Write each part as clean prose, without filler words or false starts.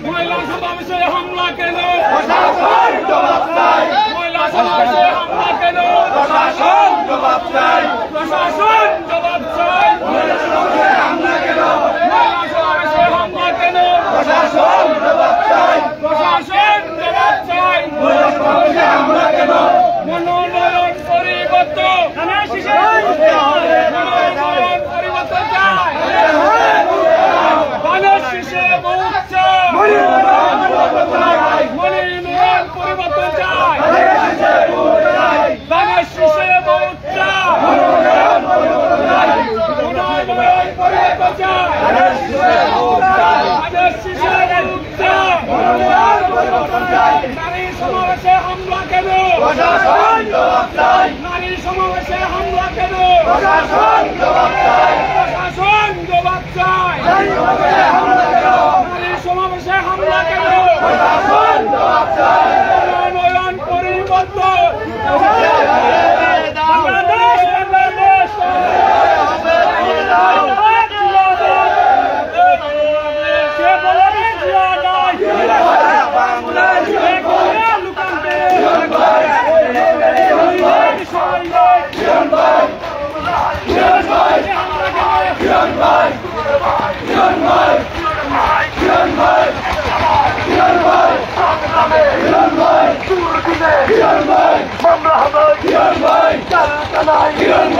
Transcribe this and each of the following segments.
মহিলা সমাবেশে হামলা কেন? মহিলা সমাবেশে হামলা কেন? প্রশাসন জবাব চাই। প্রশাসন জবাব চাই। মহিলা সমাবেশে হামলা কেন? মহিলা সমাবেশে হামলা কেন? প্রশাসন জবাব চাই। প্রশাসন জবাব চাই। মহিলা সমাবেশে হামলা কেন? মনোনয়ন পরিবর্তন। মনোনয়ন পরিবর্তন চাই। ধানের শীষে ভোট চাই। মনোনয়ন পরিবর্তন চাই। ধানের শীষে ভোট চাই। মনোনয়ন পরিবর্তন চাই। ধানের শীষে ভোট চাই। নারী সমাবেশে হামলা কেন? প্রশাসন জবাব চাই। নারী সমাবেশে হামলা কেন? প্রশাসন জবাব চাই। প্রশাসন জবাব চাই। নারী সমাবেশে হামলা কেন? প্রশাসন জবাব চাই। মনোনয়ন পরিবর্তন। বাংলাদেশ বাংলাদেশ কে বলে জিয়া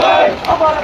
নাই? আমার